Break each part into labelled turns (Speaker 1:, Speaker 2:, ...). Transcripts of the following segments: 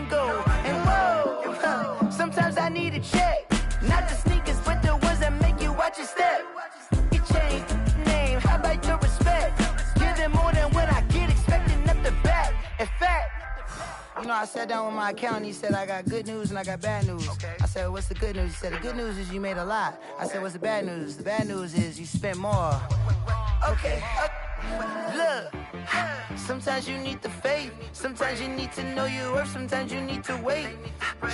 Speaker 1: and gold. And whoa, sometimes I need a check. Not the sneakers, but the ones that make you watch your step. Your chain, name, how about your respect? Give them more than when I get expecting up the back. In fact, you know, I sat down with my accountant. He said, I got good news and I got bad news. Okay. I said, what's the good news? He said, the good news is you made a lot. I said, what's the bad news? The bad news is you spent more. Okay. Look, sometimes you need the faith. Sometimes you need to know your worth. Sometimes you need to wait.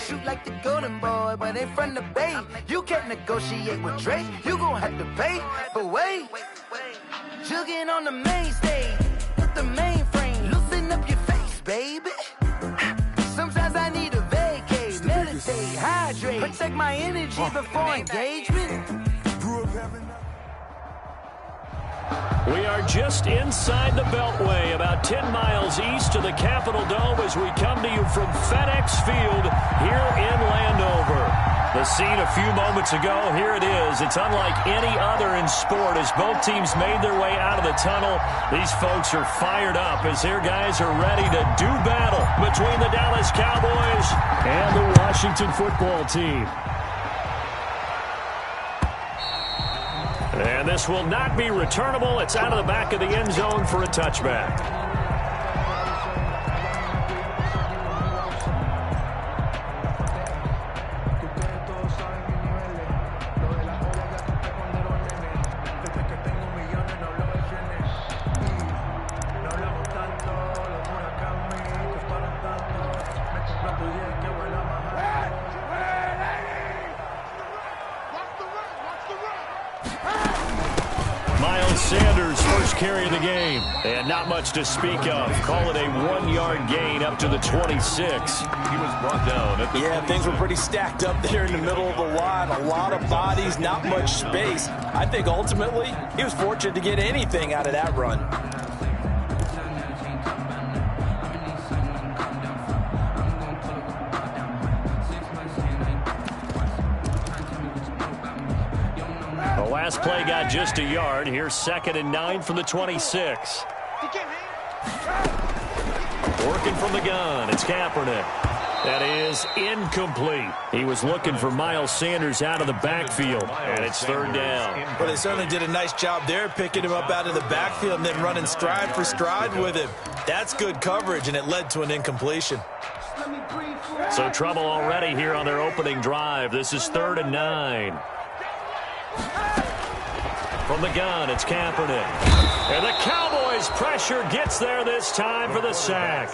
Speaker 1: Shoot like the golden boy, but ain't from the bay. You can't negotiate with Drake. You gon' have to pay. But wait, jugging on the main stage with the mainframe. Loosen up your face, baby. Sometimes I need a vacate, meditate, hydrate, protect my energy before engagement.
Speaker 2: We are just inside the Beltway, about 10 miles east of the Capitol Dome as we come to you from FedEx Field here in Landover. The scene a few moments ago, here it is. It's unlike any other in sport as both teams made their way out of the tunnel. These folks are fired up as their guys are ready to do battle between the Dallas Cowboys and the Washington football team. And this will not be returnable. It's out of the back of the end zone for a touchback. Sanders' first carry of the game. And not much to speak of. Call it a 1-yard gain up to the 26.
Speaker 3: He was brought down at the 26.
Speaker 4: Things were pretty stacked up there in the middle of the line. A lot of bodies, not much space. I think ultimately he was fortunate to get anything out of that run.
Speaker 2: Last play got just a yard. Here's 2nd and 9 from the 26. Working from the gun. It's Kaepernick. That is incomplete. He was looking for Miles Sanders out of the backfield, and it's 3rd down.
Speaker 4: Well, they certainly did a nice job there, picking him up out of the backfield and then running stride for stride with him. That's good coverage, and it led to an incompletion.
Speaker 2: So trouble already here on their opening drive. This is 3rd and 9. From the gun, it's Kaepernick. And the Cowboys' pressure gets there this time for the sack.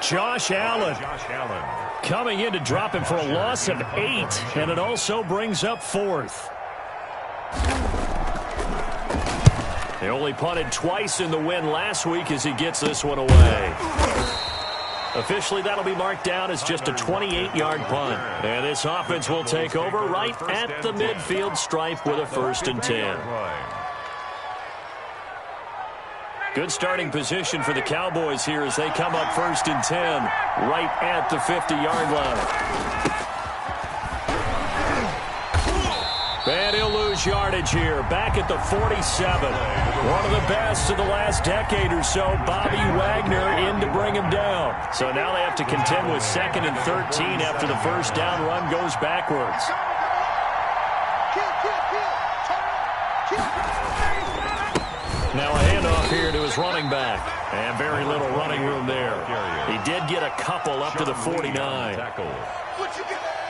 Speaker 2: Josh Allen coming in to drop him for a loss of 8, and it also brings up 4th. They only punted twice in the win last week as he gets this one away. Officially, that'll be marked down as just a 28-yard punt. And this offense will take over right at the midfield stripe with a 1st and 10. Good starting position for the Cowboys here as they come up 1st and 10 right at the 50-yard line. And he'll lose yardage here, back at the 47. One of the best of the last decade or so, Bobby Wagner in to bring him down. So now they have to contend with 2nd and 13 after the first down run goes backwards. Now a handoff here to his running back. And very little running room there. He did get a couple up to the 49.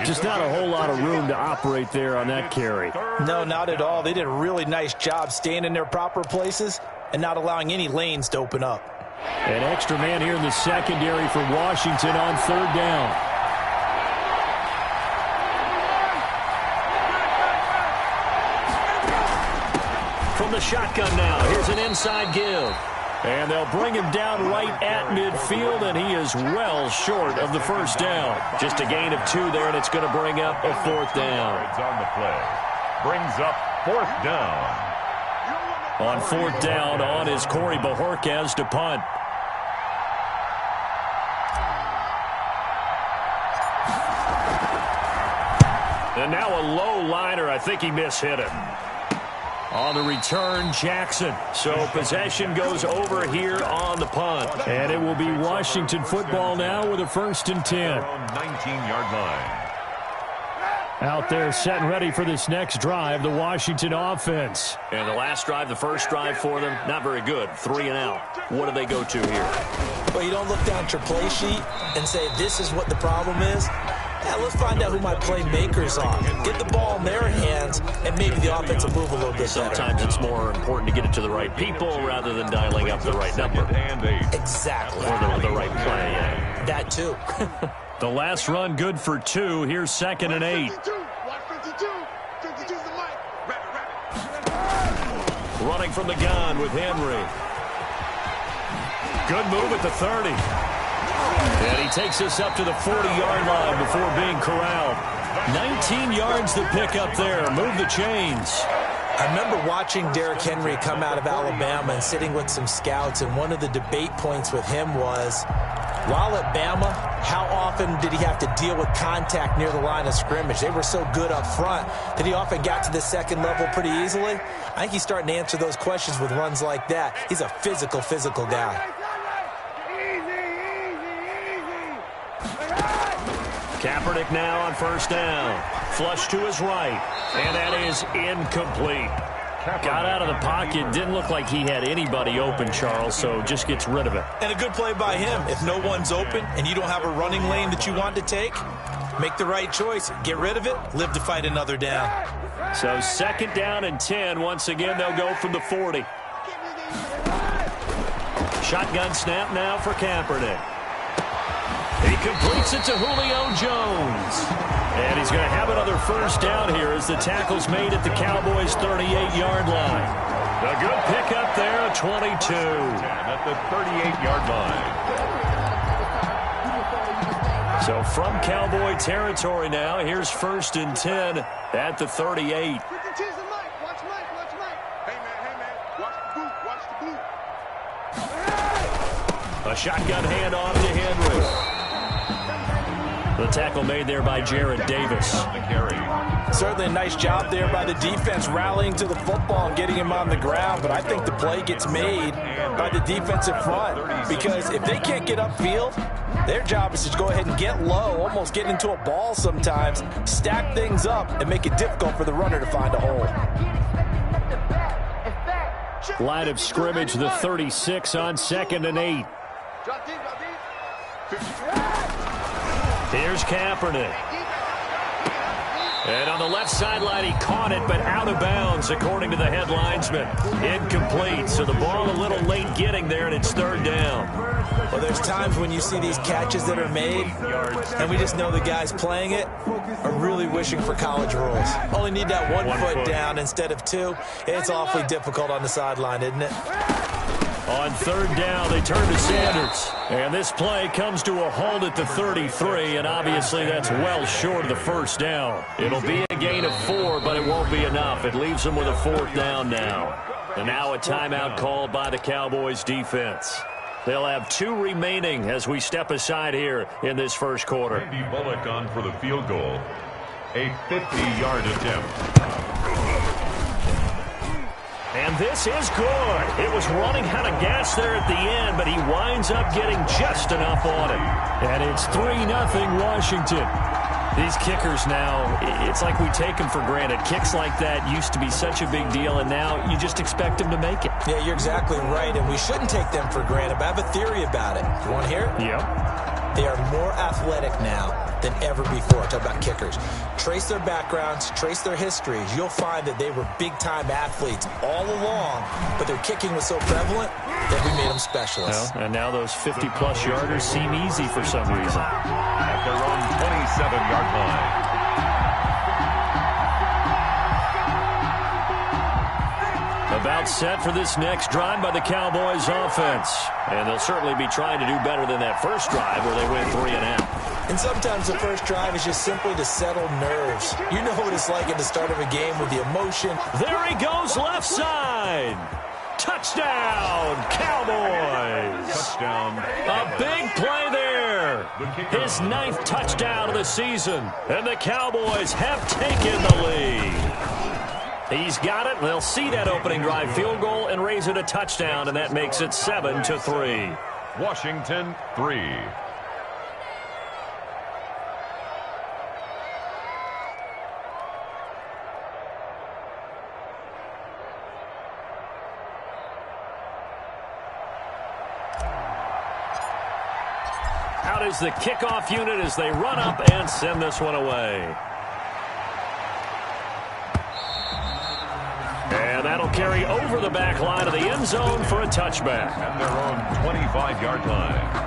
Speaker 2: Just not a whole lot of room to operate there on that carry.
Speaker 4: No, not at all. They did a really nice job staying in their proper places and not allowing any lanes to open up.
Speaker 2: An extra man here in the secondary for Washington on 3rd down. From the shotgun now, here's an inside give. And they'll bring him down right at midfield, and he is well short of the first down. Just a gain of 2 there, and it's going to bring up a 4th down.
Speaker 3: On the play. Brings up 4th down.
Speaker 2: On 4th down, on is Corey Bajorquez to punt. And now a low liner. I think he mishit him. On the return, Jackson. So possession goes over here on the punt. And it will be Washington football now with a 1st and 10.
Speaker 3: 19-yard line.
Speaker 2: Out there set and ready for this next drive, the Washington offense. And the last drive, the first drive for them, not very good. 3 and out. What do they go to here?
Speaker 4: Well, you don't look down at your play sheet and say, this is what the problem is. Yeah, let's find out who my playmakers are. Get the ball in their hands, and maybe the offense will move a little bit better.
Speaker 2: Sometimes it's more important to get it to the right people rather than dialing up the right number.
Speaker 4: Exactly.
Speaker 2: Or the right play, yeah.
Speaker 4: That, too.
Speaker 2: The last run good for 2. Here's 2nd and 8. Running from the gun with Henry. Good move at the 30. And he takes us up to the 40-yard line before being corralled. 19 yards to pick up there. Move the chains.
Speaker 4: I remember watching Derrick Henry come out of Alabama and sitting with some scouts, and one of the debate points with him was, while at Bama, how often did he have to deal with contact near the line of scrimmage? They were so good up front that he often got to the second level pretty easily. I think he's starting to answer those questions with runs like that. He's a physical guy.
Speaker 2: Kaepernick now on 1st down. Flush to his right. And that is incomplete. Got out of the pocket. Didn't look like he had anybody open, Charles, so just gets rid of it.
Speaker 4: And a good play by him. If no one's open and you don't have a running lane that you want to take, make the right choice. Get rid of it. Live to fight another down.
Speaker 2: So 2nd down and 10. Once again, they'll go from the 40. Shotgun snap now for Kaepernick. He completes it to Julio Jones. And he's going to have another 1st down here as the tackle's made at the Cowboys' 38-yard line. A good pickup there, a 22.
Speaker 3: At the 38-yard line.
Speaker 2: So from Cowboy territory now, here's 1st and 10 at the 38. A shotgun handoff to Henry. The tackle made there by Jared Davis.
Speaker 4: Certainly a nice job there by the defense rallying to the football and getting him on the ground, but I think the play gets made by the defensive front because if they can't get upfield, their job is to go ahead and get low, almost get into a ball sometimes, stack things up, and make it difficult for the runner to find a hole.
Speaker 2: Line of scrimmage, the 36 on 2nd and 8. Here's Kaepernick. And on the left sideline, he caught it, but out of bounds, according to the head linesman. Incomplete, so the ball a little late getting there, and it's 3rd down.
Speaker 4: Well, there's times when you see these catches that are made, and we just know the guys playing it are really wishing for college rules. Only need that one foot down instead of 2. It's awfully difficult on the sideline, isn't it?
Speaker 2: On 3rd down, they turn to Sanders. And this play comes to a halt at the 33, and obviously that's well short of the 1st down. It'll be a gain of 4, but it won't be enough. It leaves them with a 4th down now. And now a timeout called by the Cowboys defense. They'll have 2 remaining as we step aside here in this 1st quarter.
Speaker 3: Randy Bullock on for the field goal. A 50-yard attempt.
Speaker 2: And this is good. It was running out of gas there at the end, but he winds up getting just enough on it. And it's 3-0 Washington. These kickers now, it's like we take them for granted. Kicks like that used to be such a big deal, and now you just expect them to make it.
Speaker 4: Yeah, you're exactly right, and we shouldn't take them for granted, but I have a theory about it. You want to hear it?
Speaker 2: Yep.
Speaker 4: They are more athletic now than ever before. Talk about kickers. Trace their backgrounds, trace their histories. You'll find that they were big-time athletes all along, but their kicking was so prevalent that we made them specialists.
Speaker 2: Well, and now those 50-plus yarders seem easy for some reason.
Speaker 3: At their own 27-yard line.
Speaker 2: About set for this next drive by the Cowboys offense. And they'll certainly be trying to do better than that first drive where they went 3 and out.
Speaker 4: And sometimes the first drive is just simply to settle nerves. You know what it's like at the start of a game with the emotion.
Speaker 2: There he goes, left side. Touchdown, Cowboys.
Speaker 3: Touchdown.
Speaker 2: A big play there. His 9th touchdown of the season. And the Cowboys have taken the lead. He's got it. They'll see that opening drive field goal and raise it a touchdown, and that makes it 7-3.
Speaker 3: Washington 3.
Speaker 2: Out is the kickoff unit as they run up and send this one away. And that'll carry over the back line of the end zone for a touchback.
Speaker 3: At their own 25-yard line.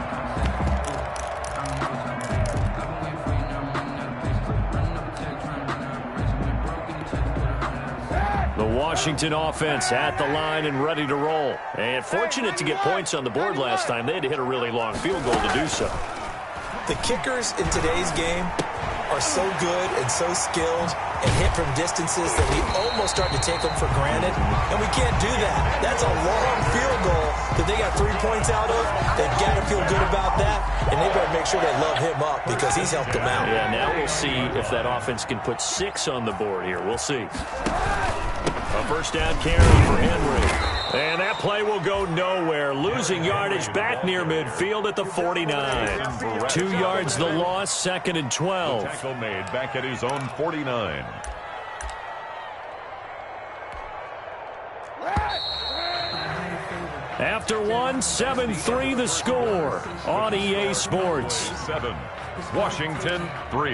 Speaker 2: The Washington offense at the line and ready to roll. And fortunate to get points on the board last time. They had to hit a really long field goal to do so.
Speaker 4: The kickers in today's game are so good and so skilled and hit from distances that we almost start to take them for granted, and we can't do that. That's a long field goal that they got 3 points out of. They've got to feel good about that, and they better make sure they love him up because he's helped them out.
Speaker 2: Yeah, now we'll see if that offense can put 6 on the board here. We'll see. A first down carry for Henry. And that play will go nowhere. Losing yardage back near midfield at the 49. 2 yards the loss, 2nd and 12.
Speaker 3: The tackle made back at his own 49.
Speaker 2: After 1, 7-3 the score on EA Sports.
Speaker 3: 7. Washington 3.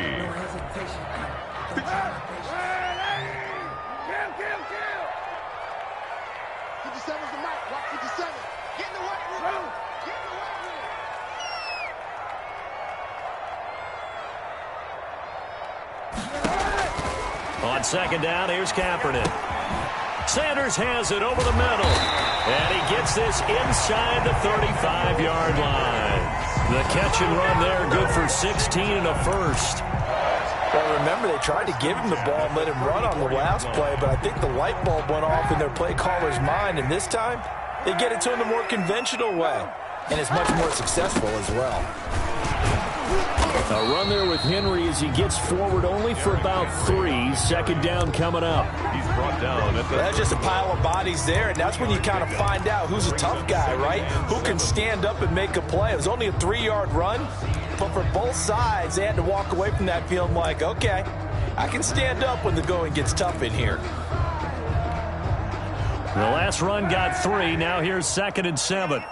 Speaker 2: On second down, here's Kaepernick. Sanders has it over the middle. And he gets this inside the 35-yard line. The catch and run there, good for 16 and a first.
Speaker 4: Well, remember, they tried to give him the ball and let him run on the last play, but I think the light bulb went off in their play caller's mind, and this time they get it to him the more conventional way, and it's much more successful as well.
Speaker 2: A run there with Henry as he gets forward only for about 3. Second down coming up.
Speaker 3: He's brought down at the...
Speaker 4: That's just a pile of bodies there, and that's when you kind of find out who's a tough guy, right? Who can stand up and make a play. It was only a 3-yard run, but for both sides, they had to walk away from that field like, okay, I can stand up when the going gets tough in here.
Speaker 2: The last run got 3. Now here's 2nd and 7.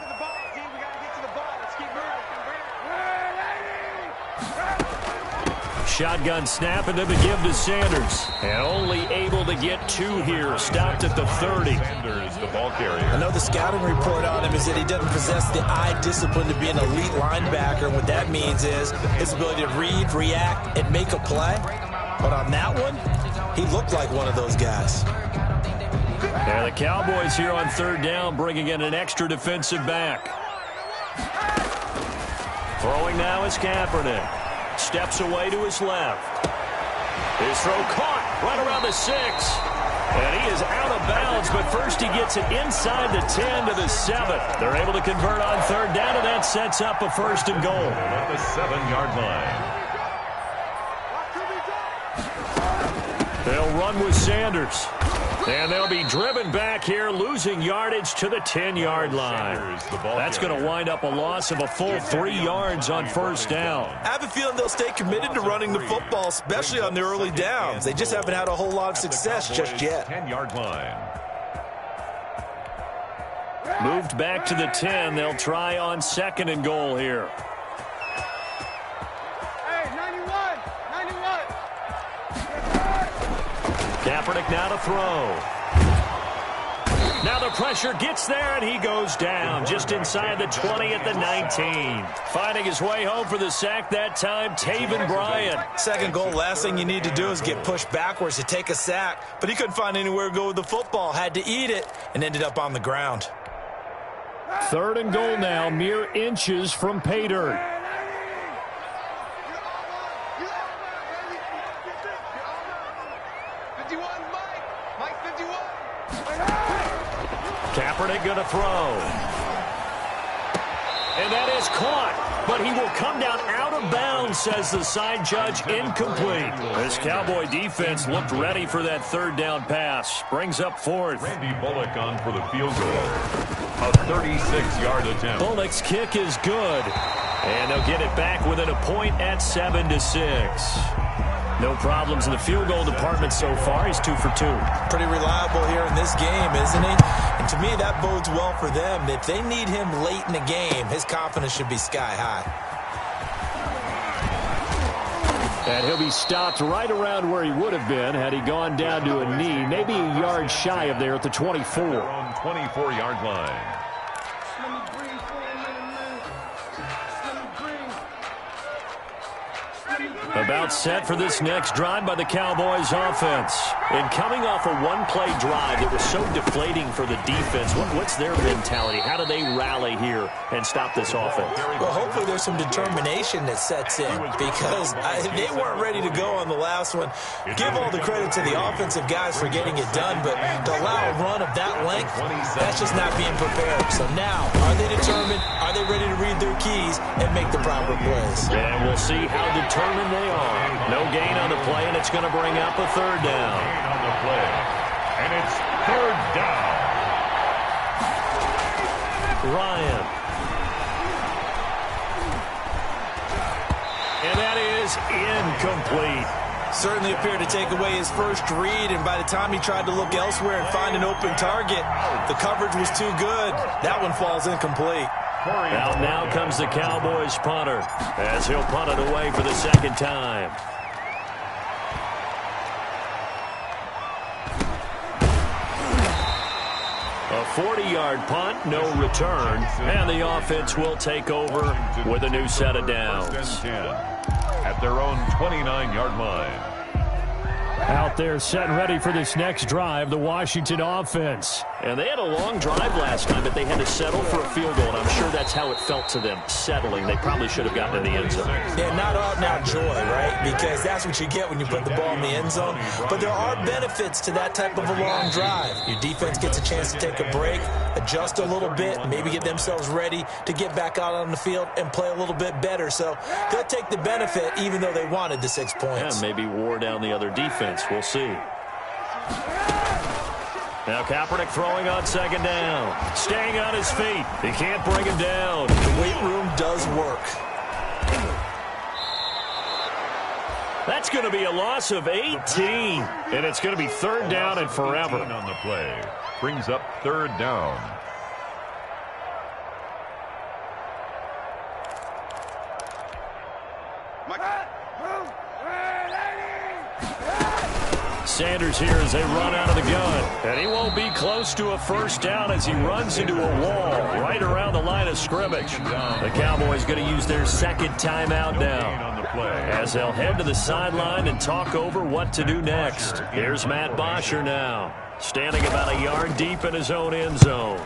Speaker 2: Shotgun snap, and then the give to Sanders. And only able to get 2 here. Stopped at the 30.
Speaker 3: Sanders, the ball carrier.
Speaker 4: I know the scouting report on him is that he doesn't possess the eye discipline to be an elite linebacker. And what that means is his ability to read, react, and make a play. But on that one, he looked like one of those guys.
Speaker 2: And the Cowboys here on 3rd down, bringing in an extra defensive back. Throwing now is Kaepernick. Steps away to his left. His throw caught right around the 6. And he is out of bounds, but first he gets it inside the 10 to the 7. They're able to convert on 3rd down, and that sets up a 1st and goal.
Speaker 3: At the 7-yard line.
Speaker 2: They'll run with Sanders. And they'll be driven back here, losing yardage to the 10-yard line. That's going to wind up a loss of a full 3 yards on 1st down.
Speaker 4: I have a feeling they'll stay committed to running the football, especially on the early downs. They just haven't had a whole lot of success just yet.
Speaker 3: 10-yard line.
Speaker 2: Moved back to the 10. They'll try on 2nd and goal here. Kaepernick now to throw. Now the pressure gets there, and he goes down just inside the 20 at the 19. Finding his way home for the sack that time, Taven Bryan.
Speaker 4: 2nd goal, last thing you need to do is get pushed backwards to take a sack. But he couldn't find anywhere to go with the football, had to eat it, and ended up on the ground.
Speaker 2: 3rd and goal now, mere inches from pay dirt. Kaepernick going to throw. And that is caught. But he will come down out of bounds, says the side judge, incomplete. This Cowboy defense looked ready for that third down pass. Brings up fourth.
Speaker 3: Randy Bullock on for the field goal. A 36-yard attempt.
Speaker 2: Bullock's kick is good. And they'll get it back within a point at 7-6. No problems in the field goal department so far. He's 2 for 2.
Speaker 4: Pretty reliable here in this game, isn't he? And to me, that bodes well for them. If they need him late in the game, his confidence should be sky high.
Speaker 2: And he'll be stopped right around where he would have been had he gone down to a knee, maybe a yard shy of there at the 24.
Speaker 3: Their own 24-yard line.
Speaker 2: About set for this next drive by the Cowboys offense. And coming off a one-play drive that was so deflating for the defense, what's their mentality? How do they rally here and stop this offense?
Speaker 4: Well, hopefully there's some determination that sets in because they weren't ready to go on the last one. Give all the credit to the offensive guys for getting it done, but to allow a run of that length, that's just not being prepared. So now, are they determined? Are they ready to read their keys and make the proper plays?
Speaker 2: And we'll see how determined they are. No gain on the play, and it's going to bring up a third down.
Speaker 3: On the play. And it's third down.
Speaker 2: Ryan. And that is incomplete.
Speaker 4: Certainly appeared to take away his first read, and by the time he tried to look elsewhere and find an open target, the coverage was too good. That one falls incomplete.
Speaker 2: Out now comes the Cowboys punter as he'll punt it away for the second time. A 40-yard punt, no return, and the offense will take over with a new set of downs.
Speaker 3: At their own 29-yard line.
Speaker 2: Out there set and ready for this next drive, the Washington offense. And they had a long drive last time, but they had to settle for a field goal, and I'm sure that's how it felt to them, settling. They probably should have gotten in the end zone.
Speaker 4: Yeah, not out-and-out joy, right? Because that's what you get when you put the ball in the end zone. But there are benefits to that type of a long drive. Your defense gets a chance to take a break, adjust a little bit, maybe get themselves ready to get back out on the field and play a little bit better. So they'll take the benefit even though they wanted the 6 points.
Speaker 2: Yeah, maybe wore down the other defense. We'll see. Now Kaepernick throwing on second down. Staying on his feet. He can't bring him down.
Speaker 4: The weight room does work.
Speaker 2: That's going to be a loss of 18. And it's going to be third down and forever.
Speaker 3: On the play. Brings up third down.
Speaker 2: Sanders here as they run out of the gun. And he won't be close to a first down as he runs into a wall right around the line of scrimmage. The Cowboys going to use their second timeout now as they'll head to the sideline and talk over what to do next. Here's Matt Bosher now, standing about a yard deep in his own end zone.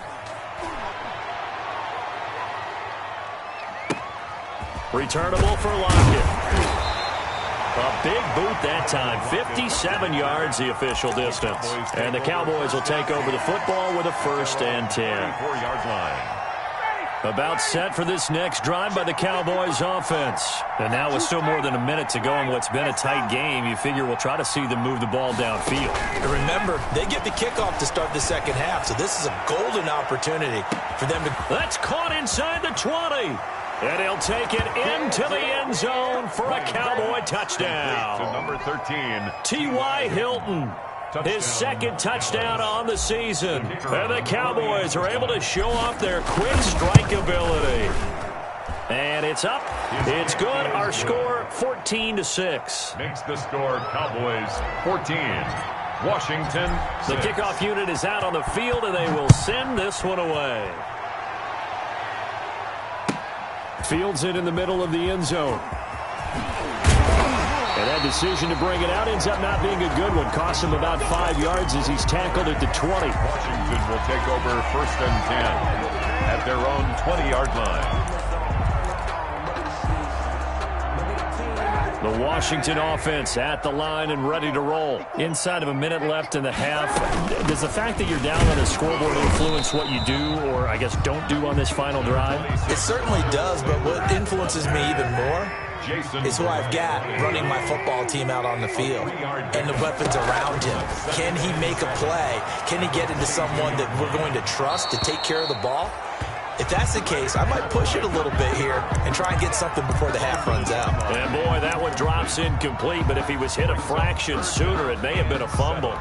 Speaker 2: Returnable for Lockett. A big boot that time. 57 yards the official distance. And the Cowboys will take over the football with a 1st and 10.
Speaker 3: 4-yard line.
Speaker 2: About set for this next drive by the Cowboys offense. And now with still more than a minute to go in what's been a tight game, you figure we'll try to see them move the ball downfield.
Speaker 4: And remember, they get the kickoff to start the second half, so this is a golden opportunity for them to...
Speaker 2: That's caught inside the 20. And he'll take it into the end zone for a Cowboy touchdown.
Speaker 3: To number 13.
Speaker 2: T.Y. Hilton. His second touchdown on the season. And the Cowboys are able to show off their quick strike ability. And it's up. It's good. Our score, 14-6.
Speaker 3: Makes the score Cowboys 14. Washington 6.
Speaker 2: The kickoff unit is out on the field, and they will send this one away. Fields it in the middle of the end zone. And that decision to bring it out ends up not being a good one. Cost him about 5 yards as he's tackled at the 20.
Speaker 3: Washington will take over 1st and 10 at their own 20-yard line.
Speaker 2: The Washington offense at the line and ready to roll. Inside of a minute left in the half. Does the fact that you're down on the scoreboard influence what you do, or I guess don't do on this final drive?
Speaker 4: It certainly does, but what influences me even more is who I've got running my football team out on the field and the weapons around him. Can he make a play? Can he get into someone that we're going to trust to take care of the ball? If that's the case, I might push it a little bit here and try and get something before the half runs out.
Speaker 2: And boy, that one drops incomplete, but if he was hit a fraction sooner, it may have been a fumble.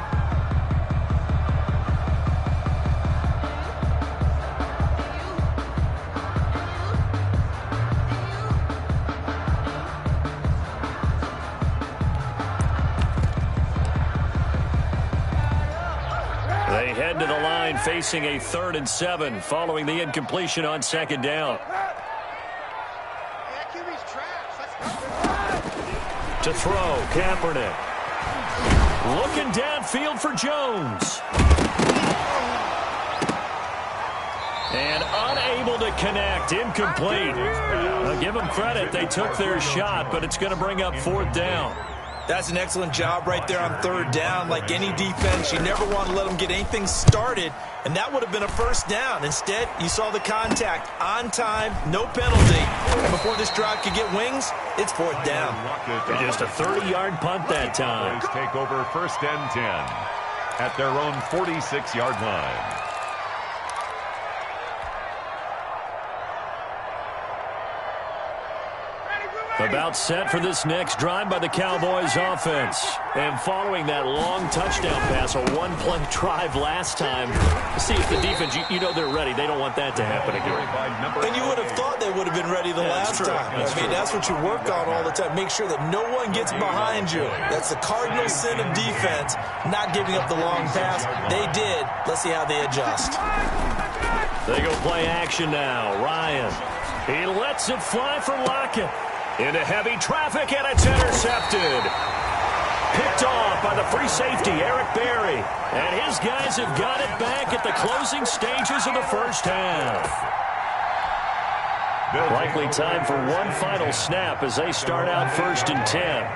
Speaker 2: They head to the line facing a 3rd and 7 following the incompletion on 2nd down. To throw, Kaepernick. Looking downfield for Jones. And unable to connect, incomplete. I'll give them credit, they took their shot, but it's going to bring up 4th down.
Speaker 4: That's an excellent job right there on 3rd down. Like any defense, you never want to let them get anything started, and that would have been a 1st down. Instead, you saw the contact on time, no penalty. And before this drive could get wings, it's 4th down.
Speaker 2: Just a 30-yard punt that time.
Speaker 3: Take over 1st and 10 at their own 46-yard line.
Speaker 2: About set for this next drive by the Cowboys offense. And following that long touchdown pass, a one-play drive last time, see if the defense, you know they're ready. They don't want that to happen again.
Speaker 4: And you would have thought they would have been ready the last time. That's what you work on all the time. Make sure that no one gets behind you. That's the cardinal sin of defense, not giving up the long pass. They did. Let's see how they adjust.
Speaker 2: They go play action now. Ryan. He lets it fly for Lockett. Into heavy traffic, and it's intercepted. Picked off by the free safety, Eric Berry. And his guys have got it back at the closing stages of the 1st half. Likely time for one final snap as they start out 1st and 10.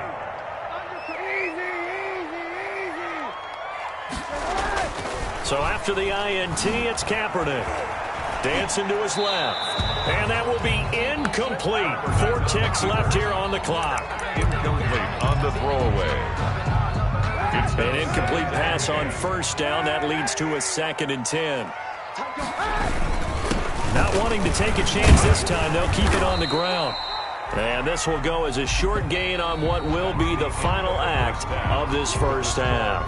Speaker 2: So after the INT, it's Kaepernick. Dancing to his left. And that will be incomplete. 4 ticks left here on the clock.
Speaker 3: Incomplete on the throwaway.
Speaker 2: An incomplete pass on 1st down. That leads to a 2nd and 10. Not wanting to take a chance this time. They'll keep it on the ground. And this will go as a short gain on what will be the final act of this 1st half.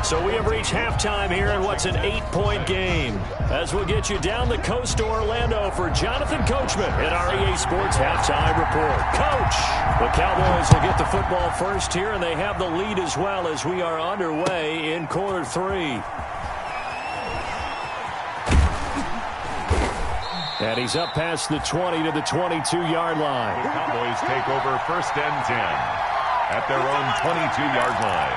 Speaker 2: So we have reached halftime here in what's an 8-point game. As we'll get you down the coast to Orlando for Jonathan Coachman at our EA Sports Halftime Report. Coach, the Cowboys will get the football first here, and they have the lead as well as we are underway in quarter 3. And he's up past the 20 to the 22-yard line.
Speaker 3: The Cowboys take over 1st and 10 at their own 22-yard line.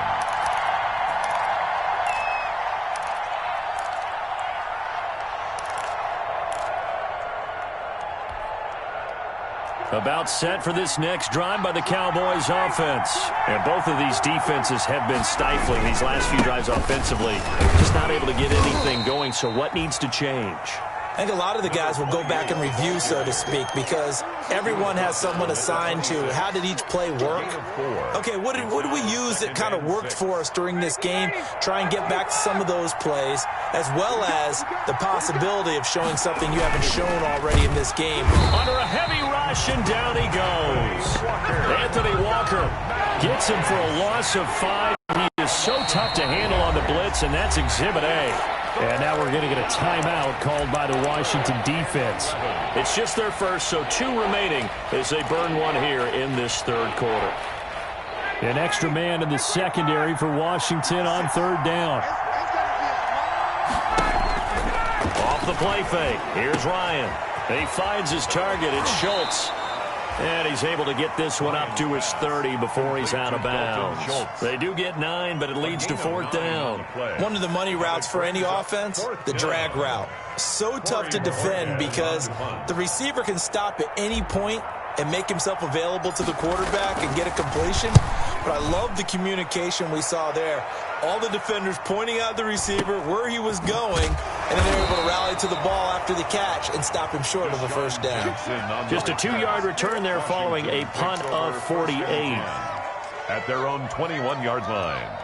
Speaker 2: About set for this next drive by the Cowboys offense. And both of these defenses have been stifling these last few drives offensively. Just not able to get anything going, so what needs to change?
Speaker 4: I think a lot of the guys will go back and review, so to speak, because everyone has someone assigned to how did each play work. Okay, what did we use that kind of worked for us during this game? Try and get back to some of those plays, as well as the possibility of showing something you haven't shown already in this game.
Speaker 2: Under a heavy rush, and down he goes. Anthony Walker gets him for a loss of 5. He is so tough to handle on the blitz, and that's Exhibit A. And now we're going to get a timeout called by the Washington defense. It's just their first, so 2 remaining as they burn one here in this 3rd quarter. An extra man in the secondary for Washington on 3rd down. Off the play fake. Here's Ryan. He finds his target. It's Schultz. And he's able to get this one up to his 30 before he's out of bounds. They do get 9, but it leads to 4th down.
Speaker 4: One of the money routes for any offense, the drag route. So tough to defend because the receiver can stop at any point and make himself available to the quarterback and get a completion. But I love the communication we saw there. All the defenders pointing out the receiver where he was going, and then they were able to rally to the ball after the catch and stop him short of a first down.
Speaker 2: Just a 2-yard return there following a punt of 48.
Speaker 3: At their own 21-yard line.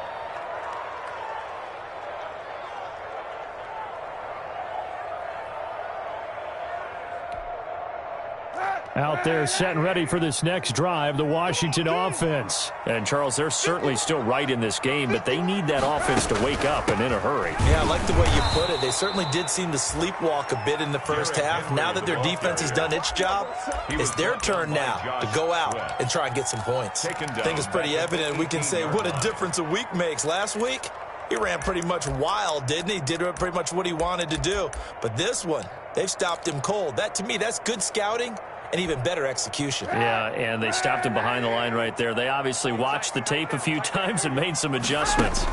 Speaker 2: Out there set and ready for this next drive, the Washington offense. And, Charles, they're certainly still right in this game, but they need that offense to wake up and in a hurry.
Speaker 4: Yeah, I like the way you put it. They certainly did seem to sleepwalk a bit in the first half. Now that their defense has done its job, it's their turn now to go out and try and get some points. I think it's pretty evident. We can say what a difference a week makes. Last week, he ran pretty much wild, didn't he? Did pretty much what he wanted to do. But this one, they've stopped him cold. That, to me, that's good scouting and even better execution.
Speaker 2: Yeah, and they stopped him behind the line right there. They obviously watched the tape a few times and made some adjustments.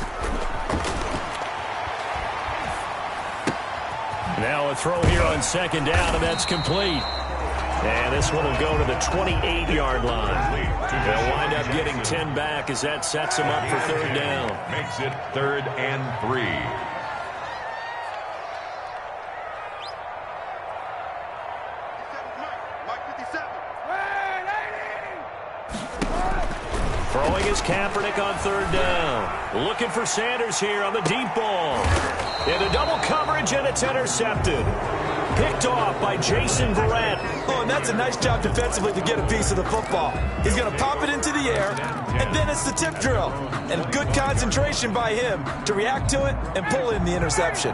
Speaker 2: Now a throw here on second down, and that's complete. And this one will go to the 28-yard line. They'll wind up getting 10 back as that sets them up for third down.
Speaker 3: Makes it 3rd and 3.
Speaker 2: Throwing is Kaepernick on third down. Looking for Sanders here on the deep ball. Into double coverage, and it's intercepted. Picked off by Jason Verrett.
Speaker 4: Oh, and that's a nice job defensively to get a piece of the football. He's going to pop it into the air, and then it's the tip drill. And good concentration by him to react to it and pull in the interception.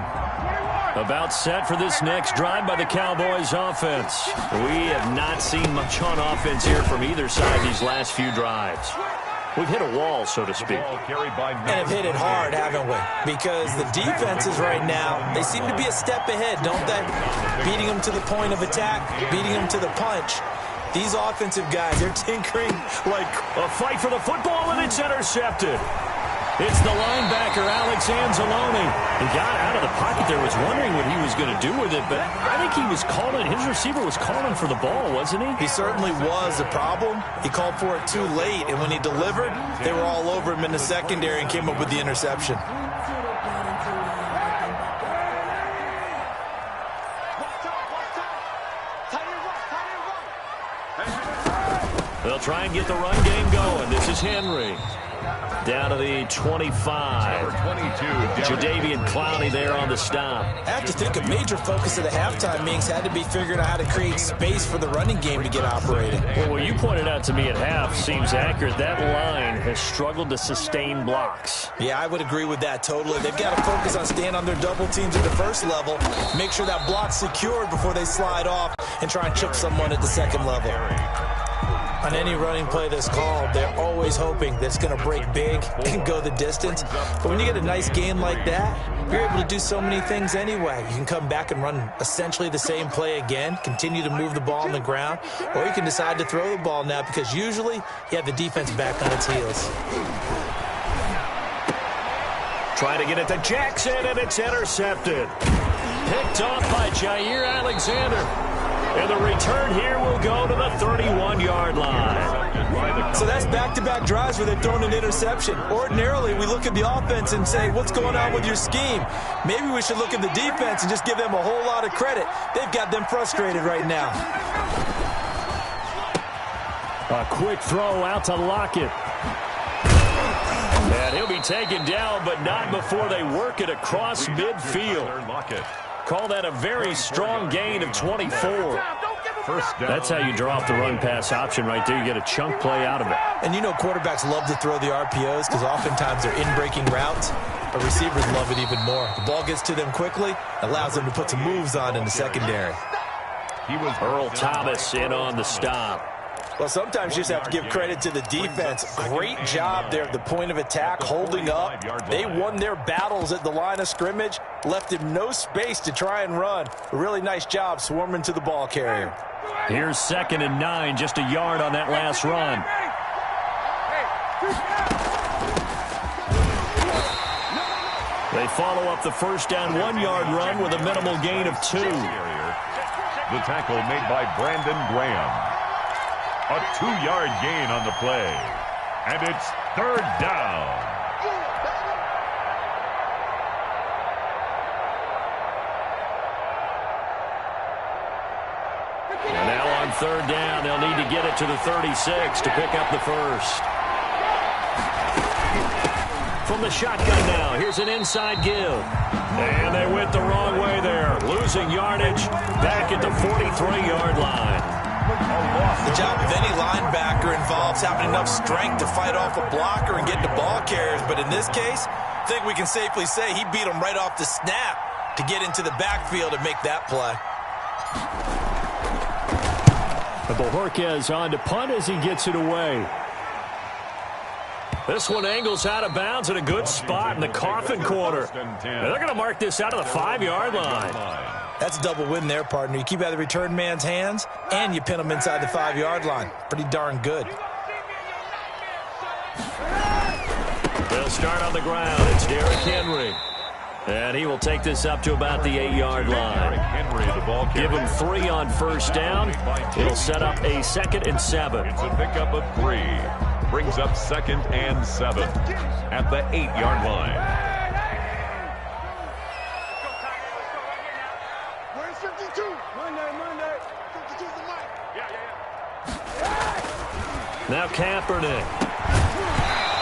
Speaker 2: About set for this next drive by the Cowboys offense. We have not seen much on offense here from either side these last few drives. We've hit a wall, so to speak.
Speaker 4: And have hit it hard, haven't we? Because the defenses right now, they seem to be a step ahead, don't they? Beating them to the point of attack, beating them to the punch. These offensive guys, they're tinkering like
Speaker 2: a fight for the football, and it's intercepted. It's the linebacker, Alex Anzalone. He got out of the pocket there, was wondering what he was going to do with it, but I think he was calling, his receiver was calling for the ball, wasn't he?
Speaker 4: He certainly was. The problem, he called for it too late, and when he delivered, they were all over him in the secondary and came up with the interception.
Speaker 2: They'll try and get the run game going. This is Henry. Down to the 25.
Speaker 3: 22.
Speaker 2: Jadeveon Clowney there on the stop.
Speaker 4: I have to think a major focus of the halftime meetings had to be figuring out how to create space for the running game to get operating.
Speaker 2: Well, what you pointed out to me at half seems accurate. That line has struggled to sustain blocks.
Speaker 4: Yeah, I would agree with that totally. They've got to focus on staying on their double teams at the first level, make sure that block's secured before they slide off and try and chip someone at the second level. On any running play that's called, they're always hoping that it's going to break big and go the distance. But when you get a nice game like that, you're able to do so many things anyway. You can come back and run essentially the same play again, continue to move the ball on the ground, or you can decide to throw the ball now because usually you have the defense back on its heels.
Speaker 2: Trying to get it to Jackson, and it's intercepted. Picked off by Jair Alexander. And the return here will go to the 31-yard line.
Speaker 4: So that's back-to-back drives where they've thrown an interception. Ordinarily, we look at the offense and say, what's going on with your scheme? Maybe we should look at the defense and just give them a whole lot of credit. They've got them frustrated right now.
Speaker 2: A quick throw out to Lockett. And he'll be taken down, but not before they work it across midfield. Call that a very strong gain of 24.
Speaker 3: First down.
Speaker 2: That's how you draw off the run-pass option right there. You get a chunk play out of it.
Speaker 4: And you know quarterbacks love to throw the RPOs because oftentimes they're in-breaking routes, but receivers love it even more. The ball gets to them quickly, allows them to put some moves on in the secondary.
Speaker 3: He was
Speaker 2: Earl Thomas in on the stop.
Speaker 4: Well, sometimes you just have to give credit to the defense. Great job there at the point of attack, holding up. They won their battles at the line of scrimmage, left him no space to try and run. A really nice job swarming to the ball carrier.
Speaker 2: Here's 2nd and 9, just a yard on that last run. They follow up the first down 1-yard run with a minimal gain of 2.
Speaker 3: the tackle made by Brandon Graham. A 2-yard gain on the play. And it's third down.
Speaker 2: And now on third down, they'll need to get it to the 36 to pick up the first. From the shotgun now, here's an inside give. And they went the wrong way there, losing yardage back at the 43-yard line.
Speaker 4: The job of any linebacker involves having enough strength to fight off a blocker and get to ball carriers. But in this case, I think we can safely say he beat him right off the snap to get into the backfield and make that play.
Speaker 2: Bojorquez on to punt as he gets it away. This one angles out of bounds at a good spot in the coffin corner. And they're going to mark this out of the 5-yard line.
Speaker 4: That's a double win there, partner. You keep out of the return man's hands, and you pin him inside the 5-yard line. Pretty darn good.
Speaker 2: They'll start on the ground. It's Derrick Henry. And he will take this up to about the 8-yard line. Give him 3 on first down. It'll set up a 2nd and 7.
Speaker 3: It's a pickup of 3. Brings up 2nd and 7 at the 8-yard line.
Speaker 5: Where's 52? Monday. 52's the mic. Yeah.
Speaker 2: Now Kaepernick.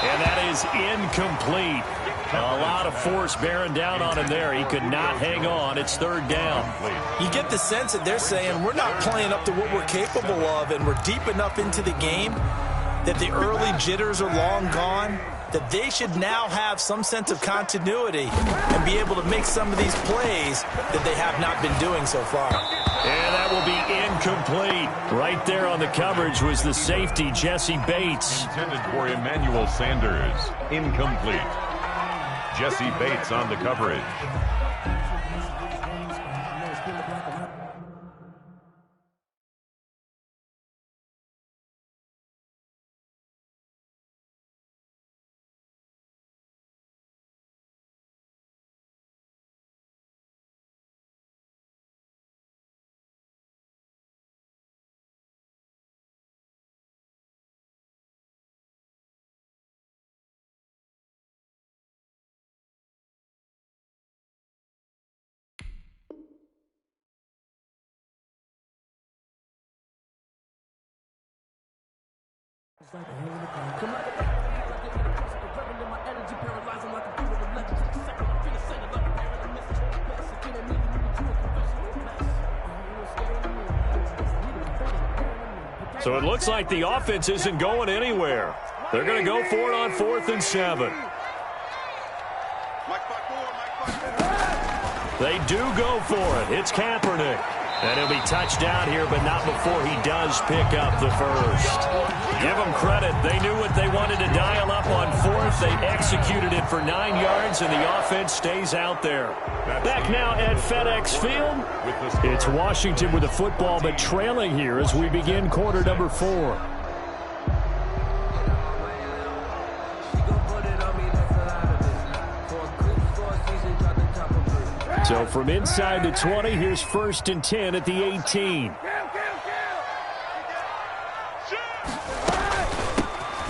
Speaker 2: And that is incomplete. A lot of force bearing down on him there. He could not hang on. It's third down.
Speaker 4: You get the sense that they're saying we're not playing up to what we're capable of, and we're deep enough into the game that the early jitters are long gone, that they should now have some sense of continuity and be able to make some of these plays that they have not been doing so far.
Speaker 2: And that will be incomplete. Right there on the coverage was the safety, Jesse Bates.
Speaker 3: Intended for Emmanuel Sanders. Incomplete. Jesse Bates on the coverage.
Speaker 2: So it looks like the offense isn't going anywhere. They're going to go for it on 4th and 7. They do go for it. It's Kaepernick. And he'll be touched down here, but not before he does pick up the first. Give them credit. They knew what they wanted to dial up on 4th. They executed it for 9 yards, and the offense stays out there. Back now at FedEx Field. It's Washington with the football, but trailing here as we begin quarter number 4. So from inside the 20, here's 1st and 10 at the 18.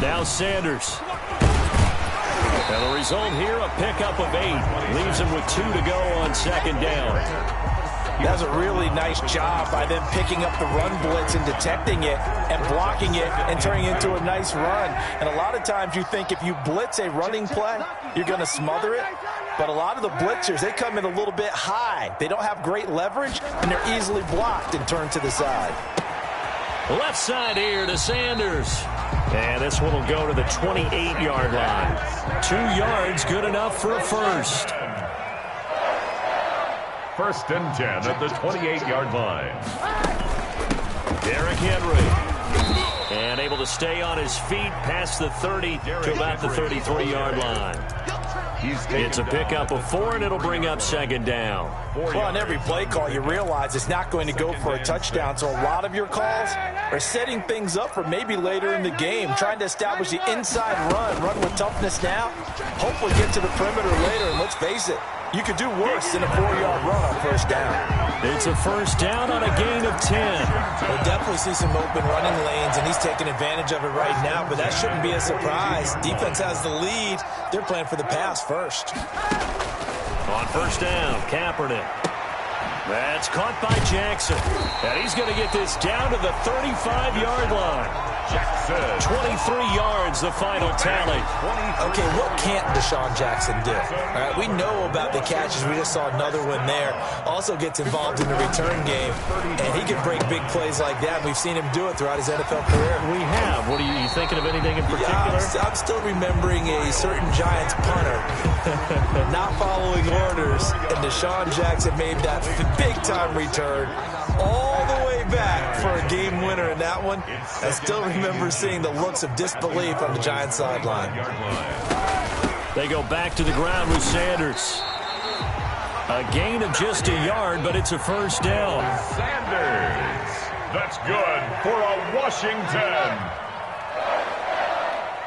Speaker 2: Now Sanders. And the result here, a pickup of 8. Leaves him with 2 to go on 2nd down.
Speaker 4: That's a really nice job by them picking up the run blitz and detecting it and blocking it and turning it into a nice run. And a lot of times you think if you blitz a running play, you're going to smother it. But a lot of the blitzers, they come in a little bit high. They don't have great leverage, and they're easily blocked and turned to the side.
Speaker 2: Left side here to Sanders. And this one will go to the 28-yard line. 2 yards, good enough for a first.
Speaker 3: 1st and 10 at the 28-yard line.
Speaker 2: Derrick Henry. And able to stay on his feet past the 30 to about the 33-yard line. It's a pickup of 4, and it'll bring up 2nd down.
Speaker 4: Well, on every play call, you realize it's not going to go for a touchdown. So a lot of your calls are setting things up for maybe later in the game, trying to establish the inside run with toughness now. Hopefully get to the perimeter later, and let's face it, You could do worse than a 4-yard run on first down.
Speaker 2: It's a first down on a gain of 10.
Speaker 4: We'll definitely see some open running lanes, and he's taking advantage of it right now, but that shouldn't be a surprise. Defense has the lead. They're playing for the pass first.
Speaker 2: On first down, Kaepernick. That's caught by Jackson. And he's going to get this down to the 35-yard line.
Speaker 3: Jackson.
Speaker 2: 23 yards, the final tally.
Speaker 4: Okay, what can't Deshaun Jackson do? All right, we know about the catches. We just saw another one there. Also gets involved in the return game, and he can break big plays like that. We've seen him do it throughout his NFL career.
Speaker 2: We have. What are you thinking of anything in particular?
Speaker 4: Yeah, I'm still remembering a certain Giants punter not following orders, and Deshaun Jackson made that big-time return all the way back for a game winner in that one. I still remember seeing the looks of disbelief on the Giants sideline.
Speaker 2: They go back to the ground with Sanders. A gain of just a yard, but it's a first down.
Speaker 3: Sanders. That's good for a Washington.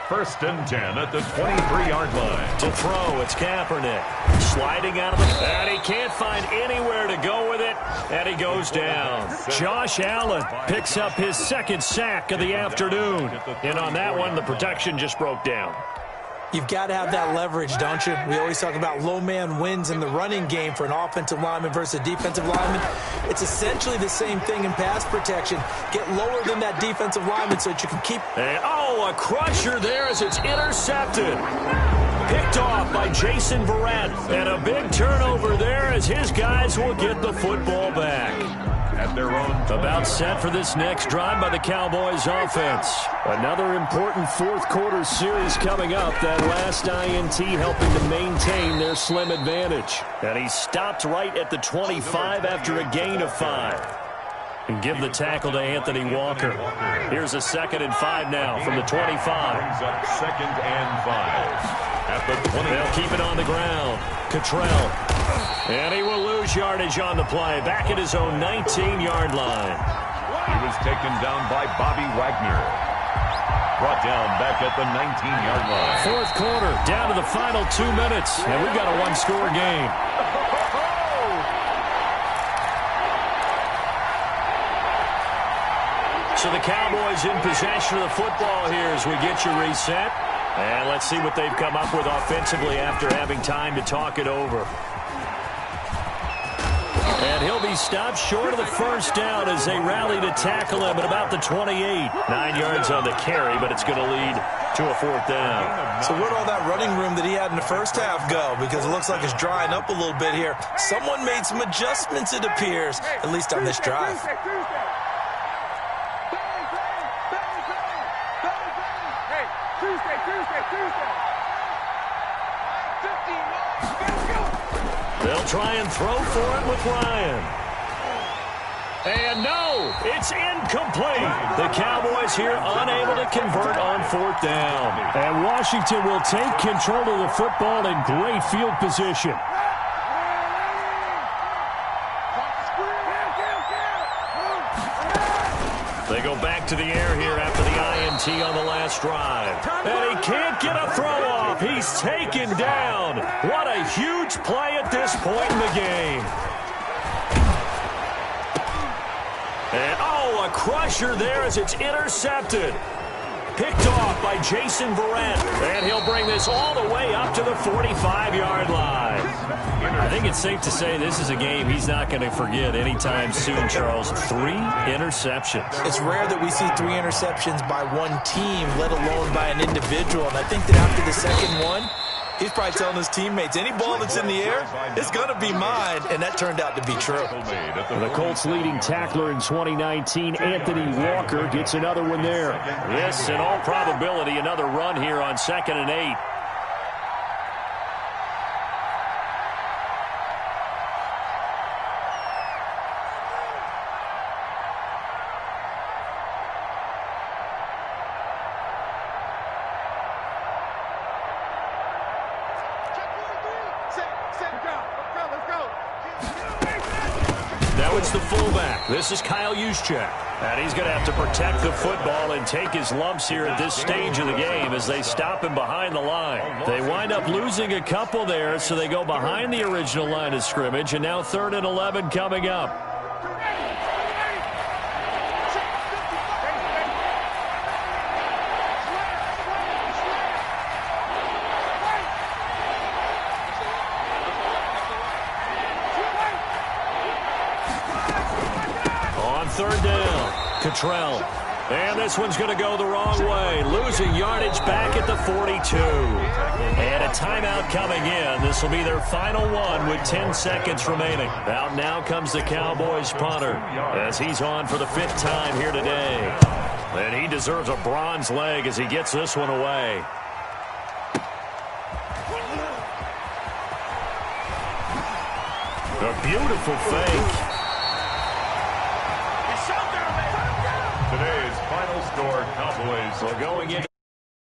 Speaker 3: First and 10 at the 23-yard line.
Speaker 2: To throw, it's Kaepernick. Sliding out of the... And he can't find anywhere to go with it. And he goes down. Josh Allen picks up his second sack of the afternoon. And on that one, the protection just broke down.
Speaker 4: You've got to have that leverage, don't you? We always talk about low man wins in the running game for an offensive lineman versus a defensive lineman. It's essentially the same thing in pass protection. Get lower than that defensive lineman so that you can keep...
Speaker 2: And, oh, a crusher there as it's intercepted. Picked off by Jason Verrett. And a big turnover there as his guys will get the football back.
Speaker 3: At their own
Speaker 2: about set for this next drive by the Cowboys offense. Another important fourth-quarter series coming up. That last INT helping to maintain their slim advantage. And he stopped right at the 25 after a gain of 5. And give the tackle to Anthony Walker. Here's a 2nd and 5 now from the 25.
Speaker 3: Brings up 2nd and 5. At the 20.
Speaker 2: They'll keep it on the ground. Cottrell. And he will lose yardage on the play. Back at his own 19-yard line.
Speaker 3: He was taken down by Bobby Wagner. Brought down back at the 19-yard line.
Speaker 2: Fourth quarter, down to the final 2 minutes. And we've got a one-score game. So the Cowboys in possession of the football here as we get you reset. And let's see what they've come up with offensively after having time to talk it over. And he'll be stopped short of the first down as they rally to tackle him at about the 28. 9 yards on the carry, but it's going to lead to a 4th down.
Speaker 4: So where'd all that running room that he had in the first half go? Because it looks like it's drying up a little bit here. Someone made some adjustments, it appears, at least on this drive.
Speaker 2: They'll try and throw for it with Ryan. And no, it's incomplete. The Cowboys here unable to convert on 4th down. And Washington will take control of the football in great field position. They go back to the air here after the INT on the last drive. And he can't get a throw off. He's taken down. What a huge play at this point in the game. And, oh, a crusher there as it's intercepted. Picked off by Jason Verrett. And he'll bring this all the way up to the 45-yard line. I think it's safe to say this is a game he's not going to forget anytime soon, Charles. 3 interceptions.
Speaker 4: It's rare that we see 3 interceptions by one team, let alone by an individual. And I think that after the second one, he's probably telling his teammates, any ball that's in the air, it's going to be mine. And that turned out to be true.
Speaker 2: The Colts' leading tackler in 2019, Anthony Walker, gets another one there. This, in all probability, another run here on 2nd and 8.
Speaker 5: Let's go.
Speaker 2: Now it's the fullback. This is Kyle Juszczyk. And he's going to have to protect the football and take his lumps here at this stage of the game as they stop him behind the line. They wind up losing a couple there, so they go behind the original line of scrimmage, and now 3rd and 11 coming up. On 3rd down, Cottrell. And this one's going to go the wrong way. Losing yardage back at the 42. And a timeout coming in. This will be their final one with 10 seconds remaining. Out now comes the Cowboys punter as he's on for the 5th time here today. And he deserves a bronze leg as he gets this one away. A beautiful fake.
Speaker 3: Today's final score, Cowboys.
Speaker 2: So going in.